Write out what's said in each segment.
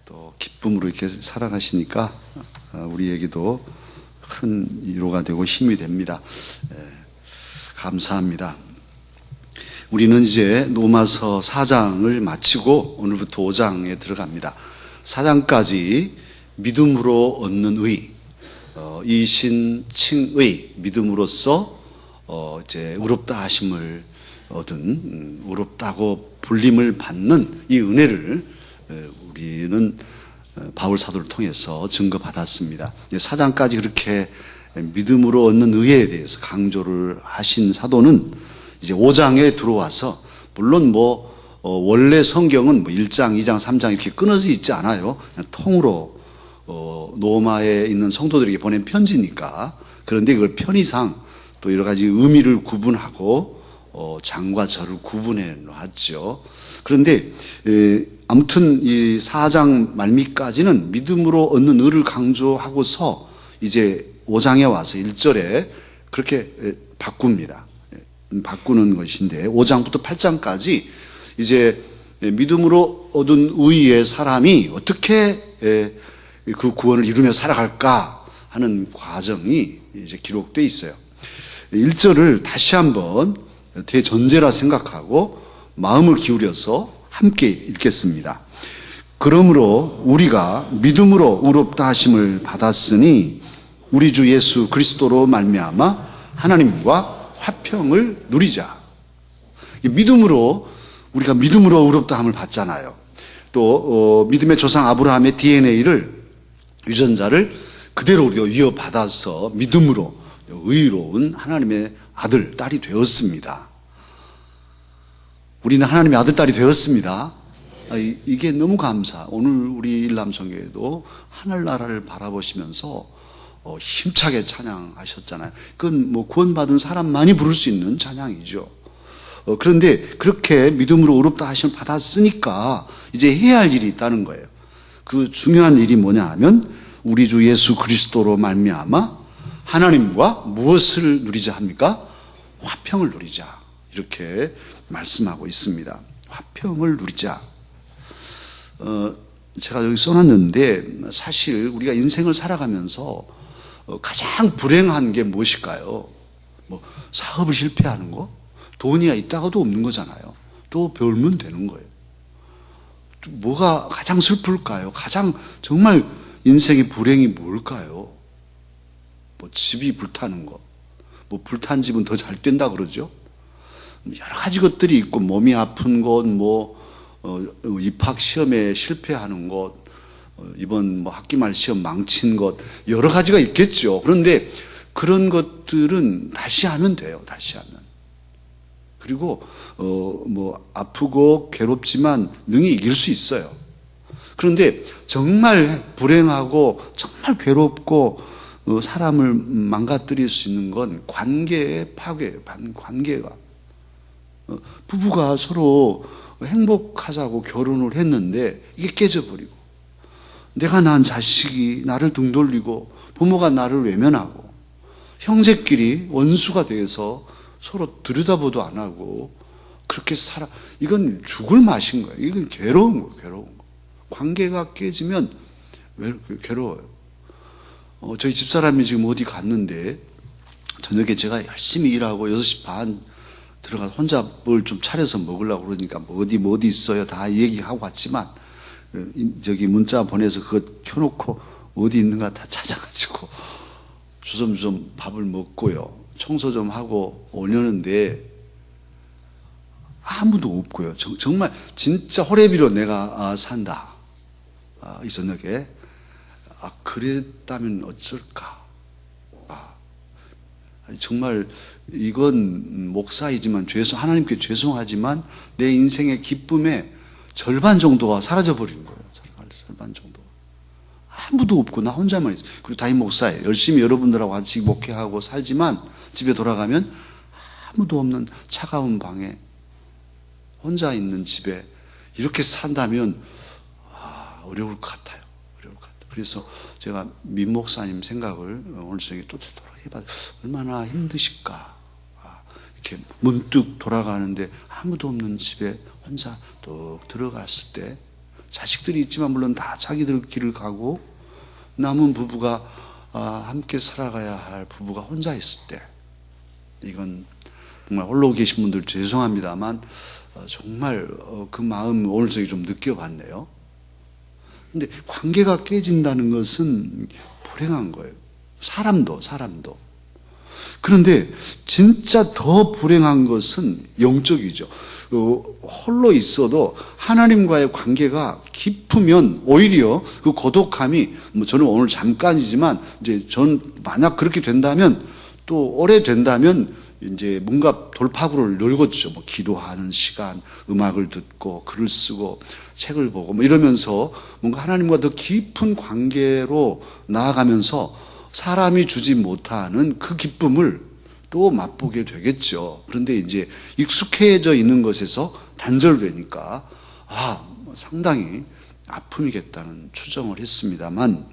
또 기쁨으로 이렇게 살아가시니까 우리에게도 큰 위로가 되고 힘이 됩니다. 감사합니다. 우리는 이제 로마서 4장을 마치고 오늘부터 5장에 들어갑니다. 4장까지 믿음으로 얻는 의, 이신칭의, 믿음으로써 이제 의롭다 하심을 얻은, 의롭다고 불림을 받는 이 은혜를 우리는 바울 사도를 통해서 증거받았습니다. 4장까지 그렇게 믿음으로 얻는 의에 대해서 강조를 하신 사도는 이제 5장에 들어와서, 물론 원래 성경은 1장, 2장, 3장 이렇게 끊어져 있지 않아요. 그냥 통으로 로마에 있는 성도들에게 보낸 편지니까. 그런데 그걸 편의상 또 여러 가지 의미를 구분하고 장과 절을 구분해 놨죠. 그런데 아무튼 이 4장 말미까지는 믿음으로 얻는 의를 강조하고서 이제 5장에 와서 1절에 그렇게 바꿉니다. 바꾸는 것인데, 5장부터 8장까지 이제 믿음으로 얻은 의의 사람이 어떻게 그 구원을 이루며 살아갈까 하는 과정이 이제 기록되어 있어요. 1절을 다시 한번 대전제라 생각하고 마음을 기울여서 함께 읽겠습니다. 그러므로 우리가 믿음으로 의롭다 하심을 받았으니 우리 주 예수 그리스도로 말미암아 하나님과 화평을 누리자. 믿음으로, 우리가 믿음으로 의롭다함을 받잖아요. 또 믿음의 조상 아브라함의 DNA를, 유전자를 그대로 우리가 이어받아서 믿음으로 의로운 하나님의 아들, 딸이 되었습니다. 우리는 하나님의 아들, 딸이 되었습니다. 이게 너무 감사. 오늘 우리 일남성교회도 하늘나라를 바라보시면서 힘차게 찬양하셨잖아요. 그건 구원받은 사람만이 부를 수 있는 찬양이죠. 그런데 그렇게 믿음으로 의롭다 하심을 받았으니까 이제 해야 할 일이 있다는 거예요. 그 중요한 일이 뭐냐 하면 우리 주 예수 그리스도로 말미암아 하나님과 무엇을 누리자 합니까? 화평을 누리자. 이렇게 말씀하고 있습니다. 화평을 누리자. 제가 여기 써놨는데, 사실 우리가 인생을 살아가면서 가장 불행한 게 무엇일까요? 사업을 실패하는 거? 돈이 있다가도 없는 거잖아요. 또 벌면 되는 거예요. 뭐가 가장 슬플까요? 가장 정말 인생의 불행이 뭘까요? 집이 불타는 거. 불탄 집은 더 잘 된다 그러죠. 여러 가지 것들이 있고, 몸이 아픈 것, 입학 시험에 실패하는 것, 이번 학기말 시험 망친 것, 여러 가지가 있겠죠. 그런데 그런 것들은 다시 하면 돼요. 다시 하면. 그리고 아프고 괴롭지만 능히 이길 수 있어요. 그런데 정말 불행하고 정말 괴롭고 사람을 망가뜨릴 수 있는 건 관계의 파괴예요. 관계가. 부부가 서로 행복하자고 결혼을 했는데 이게 깨져버리고, 내가 낳은 자식이 나를 등 돌리고 부모가 나를 외면하고 형제끼리 원수가 돼서 서로 들여다보도 안 하고 그렇게 살아. 이건 죽을 맛인 거예요. 이건 괴로운 거예요. 괴로운 거. 관계가 깨지면 괴로워요. 저희 집사람이 지금 어디 갔는데 저녁에 제가 열심히 일하고 6시 반 들어가서 혼자 뭘 좀 차려서 먹으려고 그러니까 어디 있어요 다 얘기하고 왔지만, 저기 문자 보내서 그거 켜놓고 어디 있는가 다 찾아가지고 주섬주섬 밥을 먹고요, 청소 좀 하고 오려는데 아무도 없고요. 정말 진짜 호래비로 내가 산다. 이 저녁에 그랬다면 어쩔까. 정말 이건 목사이지만 하나님께 죄송하지만 내 인생의 기쁨의 절반 정도가 사라져버린 거예요. 절반 정도. 아무도 없고 나 혼자만 있어요. 그리고 담임 목사예요. 열심히 여러분들하고 같이 목회하고 살지만 집에 돌아가면 아무도 없는 차가운 방에 혼자 있는 집에 이렇게 산다면 어려울 것 같아요. 어려울 것 같아요. 그래서 제가 민 목사님 생각을 오늘 저녁에 또 해봐. 얼마나 힘드실까. 이렇게 문득 돌아가는데 아무도 없는 집에 혼자 또 들어갔을 때 자식들이 있지만 물론 다 자기들 길을 가고 남은 부부가 함께 살아가야 할 부부가 혼자 있을 때, 이건 정말 홀로 계신 분들 죄송합니다만 정말 그 마음 오늘 저기 좀 느껴봤네요. 근데 관계가 깨진다는 것은 불행한 거예요. 사람도. 그런데 진짜 더 불행한 것은 영적이죠. 홀로 있어도 하나님과의 관계가 깊으면 오히려 그 고독함이, 저는 오늘 잠깐이지만 이제 전 만약 그렇게 된다면, 또 오래 된다면 이제 뭔가 돌파구를 열겠죠. 기도하는 시간, 음악을 듣고 글을 쓰고 책을 보고 이러면서 뭔가 하나님과 더 깊은 관계로 나아가면서 사람이 주지 못하는 그 기쁨을 또 맛보게 되겠죠. 그런데 이제 익숙해져 있는 것에서 단절되니까 상당히 아픔이겠다는 추정을 했습니다만,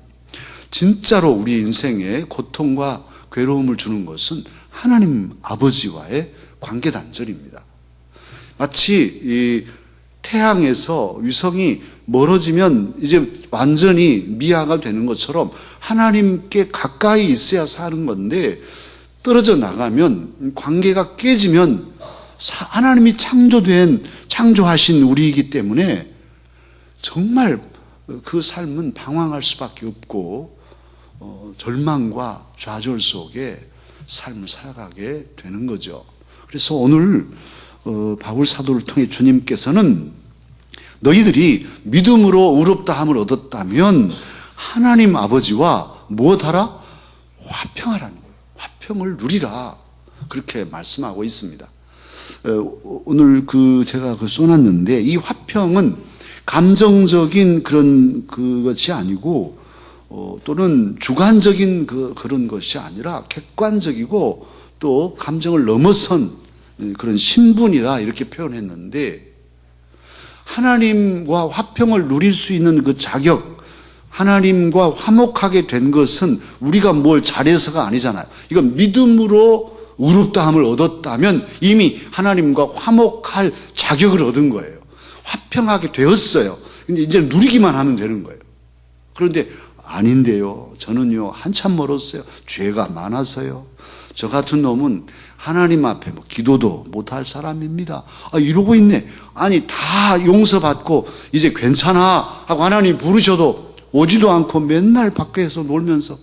진짜로 우리 인생에 고통과 괴로움을 주는 것은 하나님 아버지와의 관계 단절입니다. 마치 이 태양에서 위성이 멀어지면 이제 완전히 미아가 되는 것처럼 하나님께 가까이 있어야 사는 건데, 떨어져 나가면, 관계가 깨지면 하나님이 창조하신 우리이기 때문에 정말 그 삶은 방황할 수밖에 없고 절망과 좌절 속에 삶을 살아가게 되는 거죠. 그래서 오늘 바울 사도를 통해 주님께서는 너희들이 믿음으로 의롭다함을 얻었다면 하나님 아버지와 무엇하라? 화평하라는 거예요. 화평을 누리라. 그렇게 말씀하고 있습니다. 오늘 제가 써놨는데, 이 화평은 감정적인 그것이 아니고 또는 주관적인 그런 것이 아니라 객관적이고 또 감정을 넘어선 그런 신분이라 이렇게 표현했는데, 하나님과 화평을 누릴 수 있는 그 자격, 하나님과 화목하게 된 것은 우리가 뭘 잘해서가 아니잖아요. 이건 믿음으로 의롭다함을 얻었다면 이미 하나님과 화목할 자격을 얻은 거예요. 화평하게 되었어요. 근데 이제 누리기만 하면 되는 거예요. 그런데 아닌데요. 저는요, 한참 멀었어요. 죄가 많아서요. 저 같은 놈은 하나님 앞에 기도도 못할 사람입니다. 이러고 있네. 아니, 다 용서받고 이제 괜찮아 하고 하나님 부르셔도 오지도 않고 맨날 밖에서 놀면서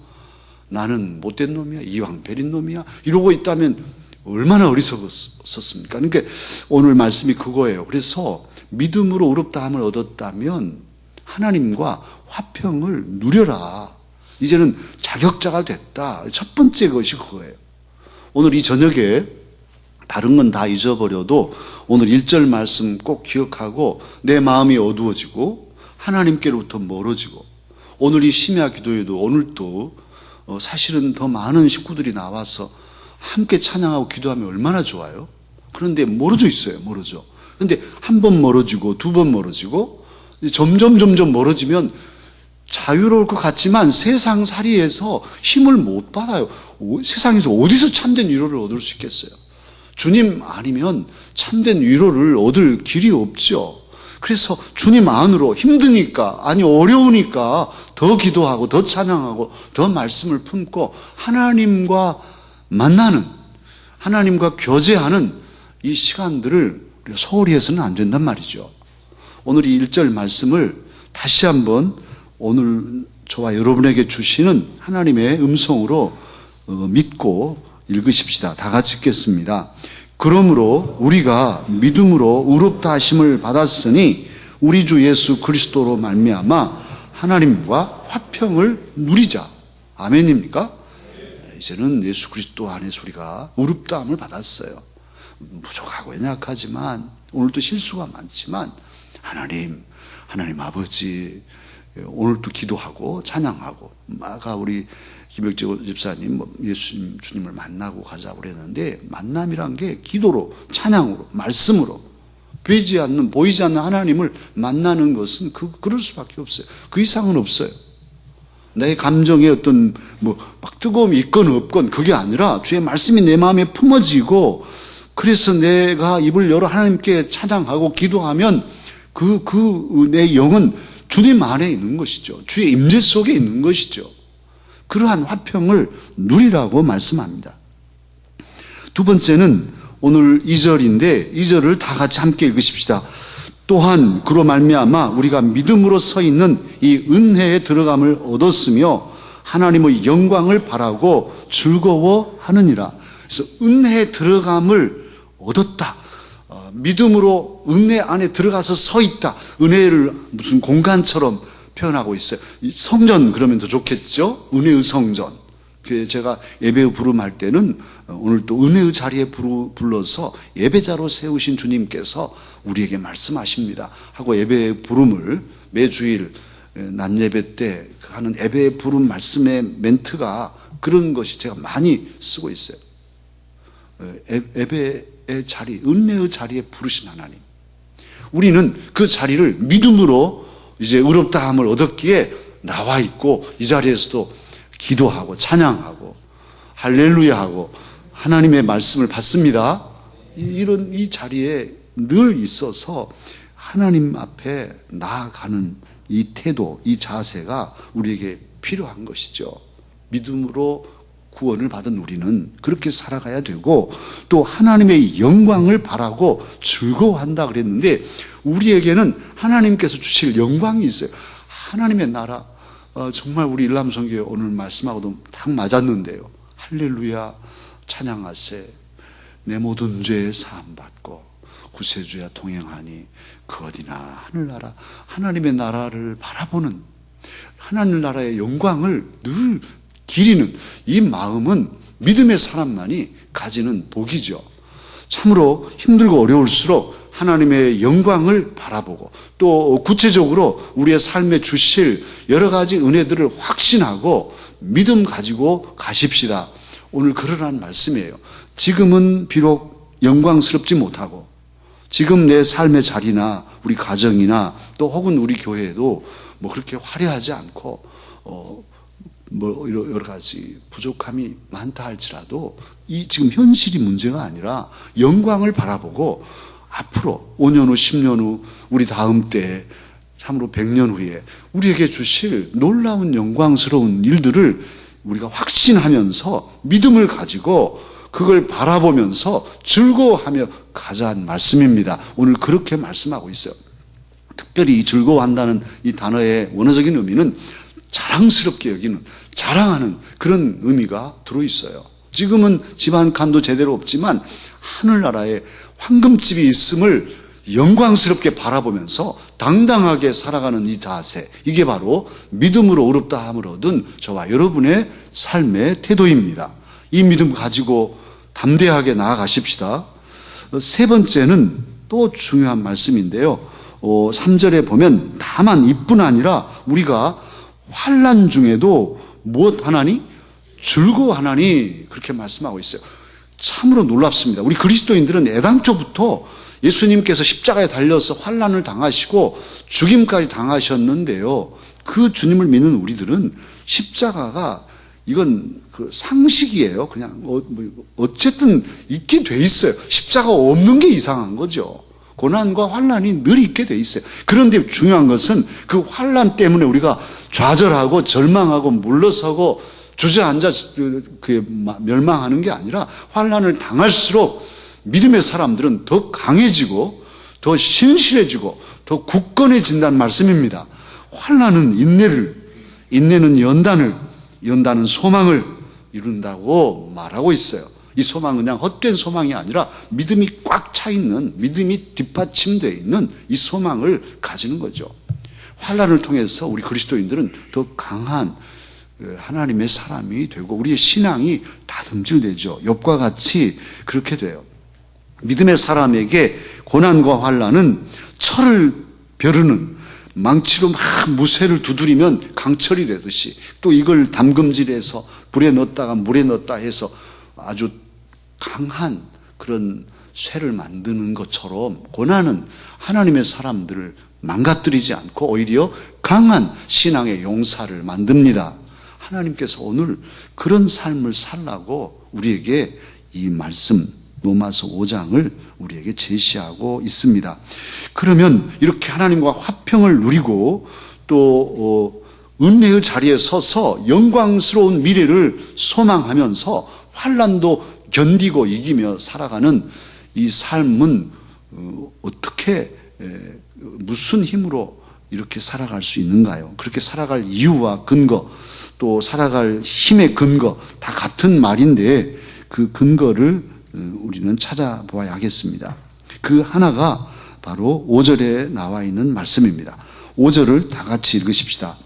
나는 못된 놈이야, 이왕 베린 놈이야 이러고 있다면 얼마나 어리석었습니까? 그러니까 오늘 말씀이 그거예요. 그래서 믿음으로 의롭다함을 얻었다면 하나님과 화평을 누려라. 이제는 자격자가 됐다. 첫 번째 것이 그거예요. 오늘 이 저녁에 다른 건 다 잊어버려도 오늘 1절 말씀 꼭 기억하고 내 마음이 어두워지고 하나님께로부터 멀어지고, 오늘 이 심야 기도에도 오늘도 사실은 더 많은 식구들이 나와서 함께 찬양하고 기도하면 얼마나 좋아요. 그런데 멀어져 있어요. 멀어져. 그런데 한 번 멀어지고 두 번 멀어지고 점점 멀어지면 자유로울 것 같지만 세상살이에서 힘을 못 받아요. 세상에서 어디서 참된 위로를 얻을 수 있겠어요? 주님 아니면 참된 위로를 얻을 길이 없죠. 그래서 주님 안으로 힘드니까, 아니 어려우니까 더 기도하고 더 찬양하고 더 말씀을 품고 하나님과 만나는, 하나님과 교제하는 이 시간들을 우리가 소홀히 해서는 안 된단 말이죠. 오늘 이 1절 말씀을 다시 한번 오늘 저와 여러분에게 주시는 하나님의 음성으로 믿고 읽으십시다. 다 같이 읽겠습니다. 그러므로 우리가 믿음으로 의롭다 하심을 받았으니 우리 주 예수 그리스도로 말미암아 하나님과 화평을 누리자. 아멘입니까? 이제는 예수 그리스도 안에서 우리가 의롭다함을 받았어요. 부족하고 연약하지만, 오늘도 실수가 많지만 하나님 아버지, 오늘도 기도하고 찬양하고, 아까 우리 김혁재 집사님 예수님 주님을 만나고 가자고 그랬는데, 만남이란 게 기도로, 찬양으로, 말씀으로 보이지 않는 하나님을 만나는 것은 그럴 수밖에 없어요. 그 이상은 없어요. 내 감정에 어떤 막 뜨거움이 있건 없건 그게 아니라 주의 말씀이 내 마음에 품어지고, 그래서 내가 입을 열어 하나님께 찬양하고 기도하면 내 영은 주님 안에 있는 것이죠. 주의 임재 속에 있는 것이죠. 그러한 화평을 누리라고 말씀합니다. 두 번째는 오늘 2절인데 2절을 다 같이 함께 읽으십시다. 또한 그로 말미암아 우리가 믿음으로 서 있는 이 은혜에 들어감을 얻었으며 하나님의 영광을 바라고 즐거워하느니라. 그래서 은혜에 들어감을 얻었다. 믿음으로 은혜 안에 들어가서 서 있다. 은혜를 무슨 공간처럼 표현하고 있어요. 성전 그러면 더 좋겠죠? 은혜의 성전. 그래서 제가 예배의 부름할 때는 오늘 또 은혜의 자리에 불러서 예배자로 세우신 주님께서 우리에게 말씀하십니다 하고 예배의 부름을 매주일 낮 예배 때 하는 예배의 부름 말씀의 멘트가 그런 것이 제가 많이 쓰고 있어요. 예배의 자리, 은혜의 자리에 부르신 하나님. 우리는 그 자리를 믿음으로 이제 의롭다함을 얻었기에 나와 있고 이 자리에서도 기도하고 찬양하고 할렐루야하고 하나님의 말씀을 받습니다. 이런 이 자리에 늘 있어서 하나님 앞에 나아가는 이 태도, 이 자세가 우리에게 필요한 것이죠. 믿음으로 구원을 받은 우리는 그렇게 살아가야 되고 또 하나님의 영광을 바라고 즐거워한다 그랬는데 우리에게는 하나님께서 주실 영광이 있어요. 하나님의 나라. 정말 우리 일남성교회 오늘 말씀하고도 딱 맞았는데요. 할렐루야 찬양하세. 내 모든 죄에 사함받고 구세주야 동행하니 그 어디나 하늘나라. 하나님의 나라를 바라보는 하나님 나라의 영광을 늘 기리는 이 마음은 믿음의 사람만이 가지는 복이죠. 참으로 힘들고 어려울수록 하나님의 영광을 바라보고 또 구체적으로 우리의 삶에 주실 여러 가지 은혜들을 확신하고 믿음 가지고 가십시다. 오늘 그러라는 말씀이에요. 지금은 비록 영광스럽지 못하고 지금 내 삶의 자리나 우리 가정이나 또 혹은 우리 교회에도 뭐 그렇게 화려하지 않고 뭐 여러 가지 부족함이 많다 할지라도 이 지금 현실이 문제가 아니라 영광을 바라보고 앞으로 5년 후 10년 후 우리 다음 때에 참으로 100년 후에 우리에게 주실 놀라운 영광스러운 일들을 우리가 확신하면서 믿음을 가지고 그걸 바라보면서 즐거워하며 가자는 말씀입니다. 오늘 그렇게 말씀하고 있어요. 특별히 이 즐거워한다는 이 단어의 원어적인 의미는 자랑스럽게 여기는, 자랑하는 그런 의미가 들어있어요. 지금은 집 한 칸도 제대로 없지만 하늘나라에 황금집이 있음을 영광스럽게 바라보면서 당당하게 살아가는 이 자세, 이게 바로 믿음으로 의롭다함을 얻은 저와 여러분의 삶의 태도입니다. 이 믿음 가지고 담대하게 나아가십시다. 세 번째는 또 중요한 말씀인데요. 3절에 보면 다만 이뿐 아니라 우리가 환난 중에도 무엇 하나니? 즐거워하나니 그렇게 말씀하고 있어요. 참으로 놀랍습니다. 우리 그리스도인들은 애당초부터 예수님께서 십자가에 달려서 환난을 당하시고 죽임까지 당하셨는데요. 그 주님을 믿는 우리들은 십자가가 이건 그 상식이에요. 그냥 어쨌든 있게 돼 있어요. 십자가가 없는 게 이상한 거죠. 고난과 환난이 늘 있게 돼 있어요. 그런데 중요한 것은 그 환난 때문에 우리가 좌절하고 절망하고 물러서고 주저앉아 멸망하는 게 아니라 환난을 당할수록 믿음의 사람들은 더 강해지고 더 신실해지고 더 굳건해진다는 말씀입니다. 환난은 인내를, 인내는 연단을, 연단은 소망을 이룬다고 말하고 있어요. 이 소망은 그냥 헛된 소망이 아니라 믿음이 꽉 차 있는, 믿음이 뒷받침되어 있는 이 소망을 가지는 거죠. 환난을 통해서 우리 그리스도인들은 더 강한 하나님의 사람이 되고 우리의 신앙이 다듬질되죠. 욥과 같이 그렇게 돼요. 믿음의 사람에게 고난과 환난은 철을 벼르는 망치로 막 무쇠를 두드리면 강철이 되듯이 또 이걸 담금질해서 불에 넣었다가 물에 넣었다 해서 아주 강한 그런 쇠를 만드는 것처럼 고난은 하나님의 사람들을 망가뜨리지 않고 오히려 강한 신앙의 용사를 만듭니다. 하나님께서 오늘 그런 삶을 살라고 우리에게 이 말씀 로마서 5장을 우리에게 제시하고 있습니다. 그러면 이렇게 하나님과 화평을 누리고 또 은혜의 자리에 서서 영광스러운 미래를 소망하면서 환난도 견디고 이기며 살아가는 이 삶은 어떻게 무슨 힘으로 이렇게 살아갈 수 있는가요? 그렇게 살아갈 이유와 근거, 또 살아갈 힘의 근거 다 같은 말인데 그 근거를 우리는 찾아보아야 하겠습니다. 그 하나가 바로 5절에 나와 있는 말씀입니다. 5절을 다 같이 읽으십시다.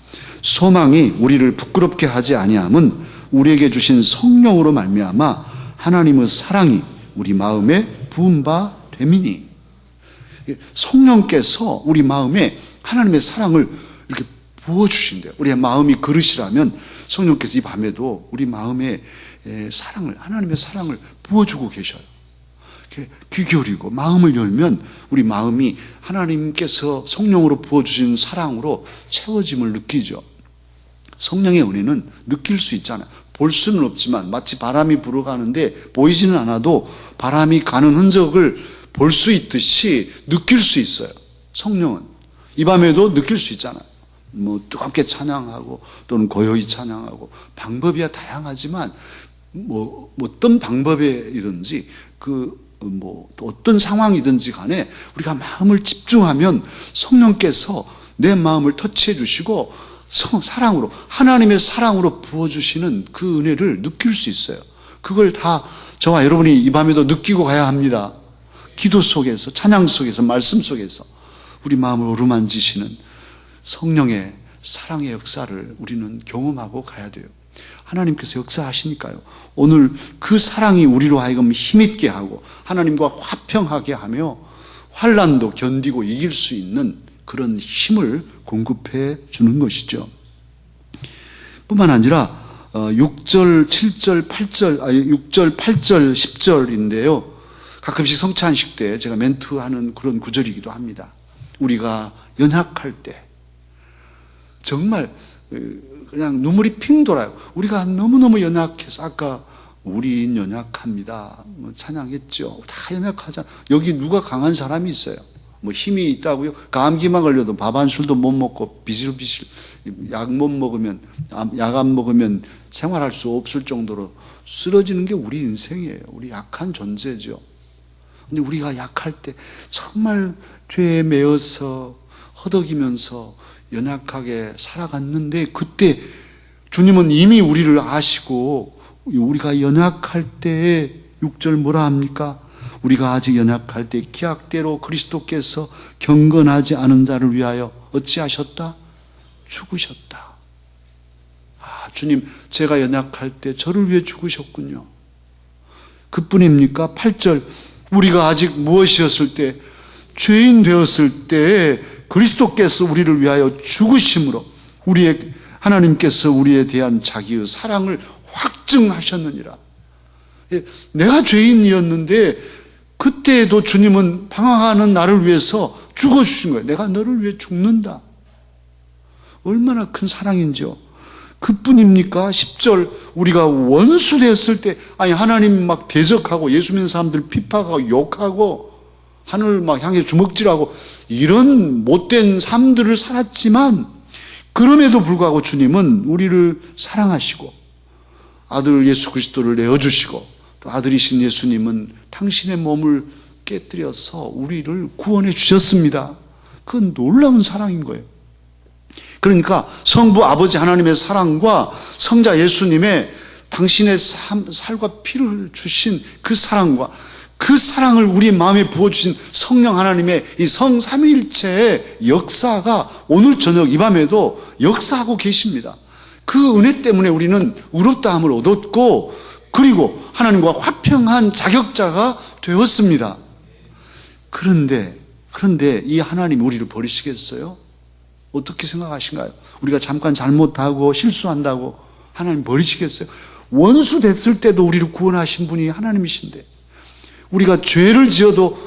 소망이 우리를 부끄럽게 하지 아니함은 우리에게 주신 성령으로 말미암아 하나님의 사랑이 우리 마음에 부은 바 됨이니. 성령께서 우리 마음에 하나님의 사랑을 이렇게 부어주신대요. 우리의 마음이 그릇이라면 성령께서 이 밤에도 우리 마음에 사랑을, 하나님의 사랑을 부어주고 계셔요. 귀 기울이고 마음을 열면 우리 마음이 하나님께서 성령으로 부어주신 사랑으로 채워짐을 느끼죠. 성령의 은혜는 느낄 수 있잖아요. 볼 수는 없지만 마치 바람이 불어가는데 보이지는 않아도 바람이 가는 흔적을 볼 수 있듯이 느낄 수 있어요. 성령은 이 밤에도 느낄 수 있잖아요. 뭐 뜨겁게 찬양하고 또는 고요히 찬양하고 방법이야 다양하지만 뭐 어떤 방법이든지 또 어떤 상황이든지 간에 우리가 마음을 집중하면 성령께서 내 마음을 터치해 주시고 사랑으로, 하나님의 사랑으로 부어주시는 그 은혜를 느낄 수 있어요. 그걸 다 저와 여러분이 이 밤에도 느끼고 가야 합니다. 기도 속에서, 찬양 속에서, 말씀 속에서 우리 마음을 어루만지시는 성령의 사랑의 역사를 우리는 경험하고 가야 돼요. 하나님께서 역사하시니까요. 오늘 그 사랑이 우리로 하여금 힘있게 하고 하나님과 화평하게 하며 환난도 견디고 이길 수 있는 그런 힘을 공급해 주는 것이죠. 뿐만 아니라 6절, 7절, 8절, 6절, 8절, 10절인데요. 가끔씩 성찬식 때 제가 멘트하는 그런 구절이기도 합니다. 우리가 연약할 때 정말 그냥 눈물이 핑 돌아요. 우리가 너무너무 연약해서 아까 우린 연약합니다. 뭐 찬양했죠. 다 연약하잖아. 여기 누가 강한 사람이 있어요? 뭐 힘이 있다고요? 감기만 걸려도 밥 한 술도 못 먹고 비실비실 약 못 먹으면 약 안 먹으면 생활할 수 없을 정도로 쓰러지는 게 우리 인생이에요. 우리 약한 존재죠. 근데 우리가 약할 때 정말 죄에 매여서 허덕이면서 연약하게 살아갔는데 그때 주님은 이미 우리를 아시고 우리가 연약할 때에 6절 뭐라 합니까? 우리가 아직 연약할 때 기약대로 그리스도께서 경건하지 않은 자를 위하여 어찌하셨다? 죽으셨다. 주님, 제가 연약할 때 저를 위해 죽으셨군요. 그뿐입니까? 8절, 우리가 아직 무엇이었을 때? 죄인 되었을 때 그리스도께서 우리를 위하여 죽으심으로 하나님께서 우리에 대한 자기의 사랑을 확증하셨느니라. 내가 죄인이었는데 그때에도 주님은 방황하는 나를 위해서 죽어주신 거예요. 내가 너를 위해 죽는다. 얼마나 큰 사랑인지요. 그뿐입니까? 10절, 우리가 원수 되었을 때 하나님 막 대적하고 예수 믿는 사람들 핍박하고 욕하고 하늘 막 향해 주먹질하고 이런 못된 삶들을 살았지만 그럼에도 불구하고 주님은 우리를 사랑하시고 아들 예수 그리스도를 내어주시고 또 아들이신 예수님은 당신의 몸을 깨뜨려서 우리를 구원해 주셨습니다. 그건 놀라운 사랑인 거예요. 그러니까 성부 아버지 하나님의 사랑과 성자 예수님의 당신의 살과 피를 주신 그 사랑과 그 사랑을 우리 마음에 부어주신 성령 하나님의 이 성삼위일체의 역사가 오늘 저녁 이 밤에도 역사하고 계십니다. 그 은혜 때문에 우리는 의롭다함을 얻었고 그리고 하나님과 화평한 자격자가 되었습니다. 그런데 이 하나님이 우리를 버리시겠어요? 어떻게 생각하신가요? 우리가 잠깐 잘못하고 실수한다고 하나님 버리시겠어요? 원수 됐을 때도 우리를 구원하신 분이 하나님이신데 우리가 죄를 지어도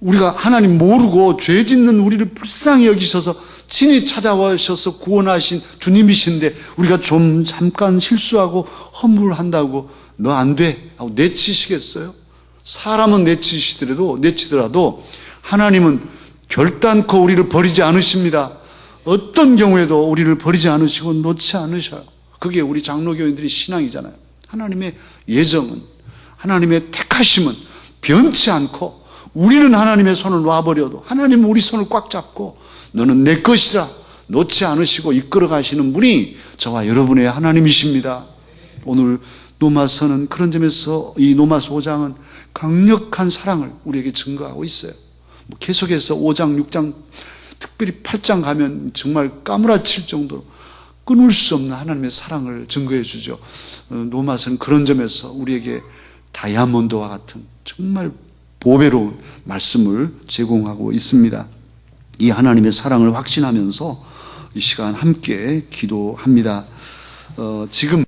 우리가 하나님 모르고 죄 짓는 우리를 불쌍히 여기셔서 친히 찾아와셔서 구원하신 주님이신데 우리가 좀 잠깐 실수하고 허물한다고 너 안 돼 하고 내치시겠어요? 사람은 내치더라도 하나님은 결단코 우리를 버리지 않으십니다. 어떤 경우에도 우리를 버리지 않으시고 놓지 않으셔요. 그게 우리 장로교인들의 신앙이잖아요. 하나님의 예정은, 하나님의 택하심은 변치 않고, 우리는 하나님의 손을 놔버려도 하나님은 우리 손을 꽉 잡고 너는 내 것이라 놓지 않으시고 이끌어 가시는 분이 저와 여러분의 하나님이십니다. 오늘 로마서는 그런 점에서 이 로마서 5장은 강력한 사랑을 우리에게 증거하고 있어요. 계속해서 5장, 6장, 특별히 8장 가면 정말 까무라칠 정도로 끊을 수 없는 하나님의 사랑을 증거해 주죠. 로마서는 그런 점에서 우리에게 다이아몬드와 같은 정말 보배로운 말씀을 제공하고 있습니다. 이 하나님의 사랑을 확신하면서 이 시간 함께 기도합니다. 지금